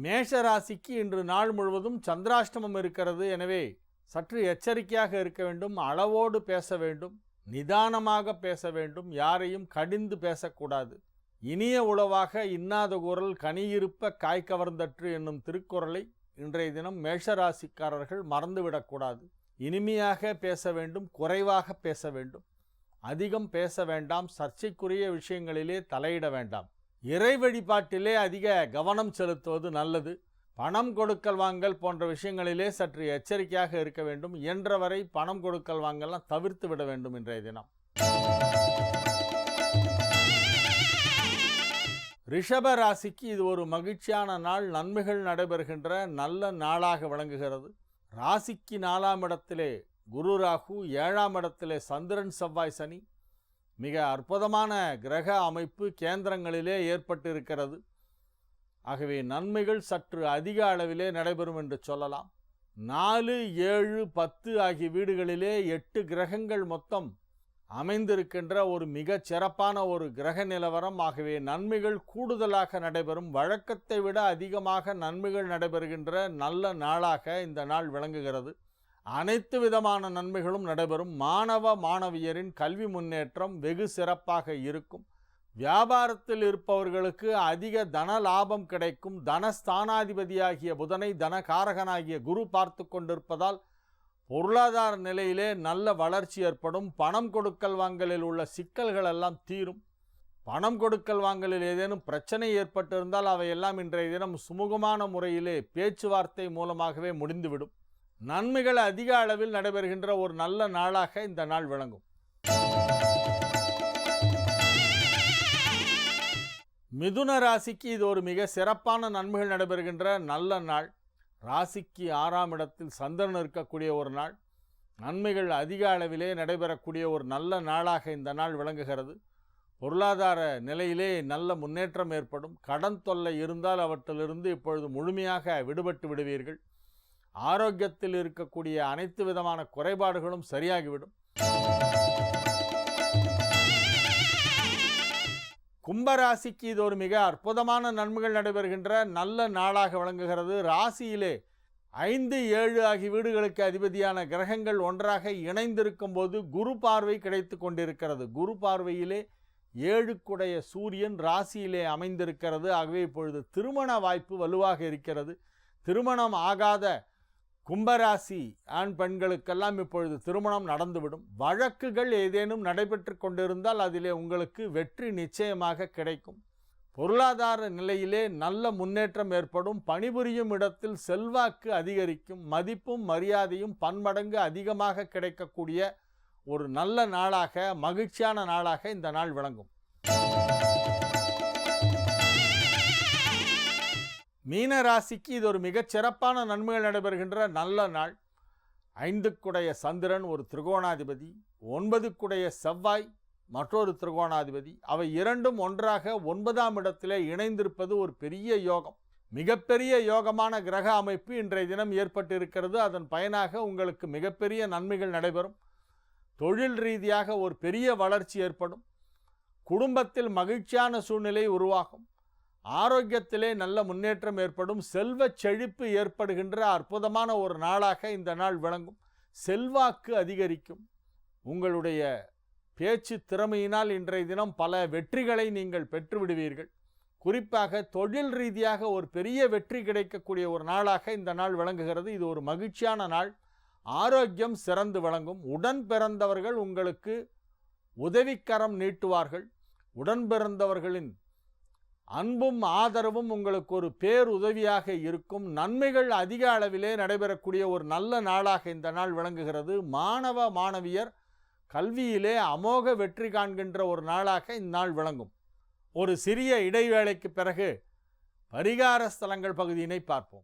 மேஷ ராசிக்கு இன்று நாள் முழுவதும் சந்திராஷ்டமம் இருக்கிறது. எனவே சற்று எச்சரிக்கையாக இருக்க வேண்டும். அளவோடு பேச வேண்டும், நிதானமாக பேச வேண்டும், யாரையும் கடிந்து பேசக்கூடாது. இனிய உளவாக இன்னாத குரல் கனியிருப்ப காய் கவர்ந்தற்று என்னும் திருக்குறளை இன்றைய தினம் மேஷராசிக்காரர்கள் மறந்துவிடக்கூடாது. இனிமையாக பேச வேண்டும், குறைவாக பேச வேண்டும், அதிகம் பேச வேண்டாம், சர்ச்சைக்குரிய விஷயங்களிலே தலையிட வேண்டாம். இறை வழிபாட்டிலே அதிக கவனம் செலுத்துவது நல்லது. பணம் கொடுக்கல் வாங்கல் போன்ற விஷயங்களிலே சற்று எச்சரிக்கையாக இருக்க வேண்டும். இயன்றவரை பணம் கொடுக்கல் வாங்கலாம் தவிர்த்து விட வேண்டும் இன்றைய தினம். ரிஷப ராசிக்கு இது ஒரு மகிழ்ச்சியான நாள். நன்மைகள் நடைபெறுகின்ற நல்ல நாளாக விளங்குகிறது. ராசிக்கு 4ஆம் இடத்திலே குரு ராகு, 7ஆம் இடத்திலே சந்திரன் செவ்வாய் சனி, மிக அற்புதமான கிரக அமைப்பு கேந்திரங்களிலே ஏற்பட்டிருக்கிறது. ஆகவே நன்மைகள் சற்று அதிக அளவிலே நடைபெறும் என்று சொல்லலாம். 4, 7, 10 ஆகிய வீடுகளிலே 8 கிரகங்கள் மொத்தம் அமைந்திருக்கின்ற ஒரு மிகச் சிறப்பான ஒரு கிரக நிலவரம். ஆகவே நன்மைகள் கூடுதலாக நடைபெறும். வழக்கத்தை விட அதிகமாக நன்மைகள் நடைபெறுகின்ற நல்ல நாளாக இந்த நாள் விளங்குகிறது. அனைத்து விதமான நன்மைகளும் நடைபெறும். மாணவ மாணவியரின் கல்வி முன்னேற்றம் வெகு சிறப்பாக இருக்கும். வியாபாரத்தில் இருப்பவர்களுக்கு அதிக தன லாபம் கிடைக்கும். தனஸ்தானாதிபதியாகிய புதனை தனகாரகனாகிய குரு பார்த்து கொண்டிருப்பதால் பொருளாதார நிலையிலே நல்ல வளர்ச்சி ஏற்படும். பணம் கொடுக்கல் வாங்கலில் உள்ள சிக்கல்கள் எல்லாம் தீரும். பணம் கொடுக்கல் வாங்கலில் ஏதேனும் பிரச்சனை ஏற்பட்டிருந்தால் அவையெல்லாம் இன்றைய தினம் சுமூகமான முறையிலே பேச்சுவார்த்தை மூலமாகவே முடிந்துவிடும். நன்மைகள் அதிக அளவில் நடைபெறுகின்ற ஒரு நல்ல நாளாக இந்த நாள் விளங்கும். மிதுன ராசிக்கு இது ஒரு மிக சிறப்பான நன்மைகள் நடைபெறுகின்ற நல்ல நாள். ராசிக்கு 6ஆம் இடத்தில் சந்திரன் இருக்கக்கூடிய ஒரு நாள். நன்மைகள் அதிக அளவிலே நடைபெறக்கூடிய ஒரு நல்ல நாளாக இந்த நாள் விளங்குகிறது. பொருளாதார நிலையிலே நல்ல முன்னேற்றம் ஏற்படும். கடன் தொல்லை இருந்தால் அவற்றிலிருந்து இப்பொழுது முழுமையாக விடுபட்டு விடுவீர்கள். ஆரோக்கியத்தில் இருக்கக்கூடிய அனைத்து விதமான குறைபாடுகளும் சரியாகிவிடும். கும்பராசிக்கு இது ஒரு மிக அற்புதமான நன்மைகள் நடைபெறுகின்ற நல்ல நாளாக விளங்குகிறது. ராசியிலே 5, 7 ஆகிய வீடுகளுக்கு அதிபதியான கிரகங்கள் ஒன்றாக இணைந்திருக்கும் போது குரு பார்வை கிடைத்து கொண்டிருக்கிறது. குரு பார்வையிலே 7க்குடைய சூரியன் ராசியிலே அமைந்திருக்கிறது. ஆகவே இப்பொழுது திருமண வாய்ப்பு வலுவாக இருக்கிறது. திருமணம் ஆகாத கும்பராசி ஆண் பெண்களுக்கெல்லாம் இப்பொழுது திருமணம் நடந்துவிடும். வழக்குகள் ஏதேனும் நடைபெற்று கொண்டிருந்தால் அதிலே உங்களுக்கு வெற்றி நிச்சயமாக கிடைக்கும். பொருளாதார நிலையிலே நல்ல முன்னேற்றம் ஏற்படும். பணிபுரியும் இடத்தில் செல்வாக்கு அதிகரிக்கும். மதிப்பும் மரியாதையும் பன்மடங்கு அதிகமாக கிடைக்கக்கூடிய ஒரு நல்ல நாளாக, மகிழ்ச்சியான நாளாக இந்த நாள் விளங்கும். மீன ராசிக்கு இது ஒரு மிகச் சிறப்பான நன்மைகள் நடைபெறுகின்ற நல்ல நாள். 5க்குடைய சந்திரன் ஒரு திரிகோணாதிபதி, 9க்குடைய செவ்வாய் மற்றொரு திரிகோணாதிபதி, அவை இரண்டும் ஒன்றாக 9ஆம் இடத்திலே இணைந்திருப்பது ஒரு பெரிய யோகம். மிகப்பெரிய யோகமான கிரக அமைப்பு இன்றைய தினம் ஏற்பட்டிருக்கிறது. அதன் பயனாக உங்களுக்கு மிகப்பெரிய நன்மைகள் நடைபெறும். தொழில் ரீதியாக ஒரு பெரிய வளர்ச்சி ஏற்படும். குடும்பத்தில் மகிழ்ச்சியான சூழ்நிலை உருவாகும். ஆரோக்கியத்திலே நல்ல முன்னேற்றம் ஏற்படும். செல்வ செழிப்பு ஏற்படுகின்ற அற்புதமான ஒரு நாளாக இந்த நாள் விளங்கும். செல்வாக்கு அதிகரிக்கும். உங்களுடைய பேச்சு திறமையினால் இன்றைய தினம் பல வெற்றிகளை நீங்கள் பெற்றுவிடுவீர்கள். குறிப்பாக தொழில் ரீதியாக ஒரு பெரிய வெற்றி கிடைக்கக்கூடிய ஒரு நாளாக இந்த நாள் விளங்குகிறது. இது ஒரு மகிழ்ச்சியான நாள். ஆரோக்கியம் சிறந்து விளங்கும். உடன் பிறந்தவர்கள் உங்களுக்கு உதவிக்கரம் நீட்டுவார்கள். உடன் பிறந்தவர்களின் அன்பும் ஆதரவும் உங்களுக்கு ஒரு பேருதவியாக இருக்கும். நன்மைகள் அதிக அளவிலே நடைபெறக்கூடிய ஒரு நல்ல நாளாக இந்த நாள் விளங்குகிறது. மாணவ மாணவியர் கல்வியிலே அமோக வெற்றி காண்கின்ற ஒரு நாளாக இந்நாள் விளங்கும். ஒரு சிறிய இடைவேளைக்கு பிறகு பரிகார ஸ்தலங்கள் பகுதியினை பார்ப்போம்.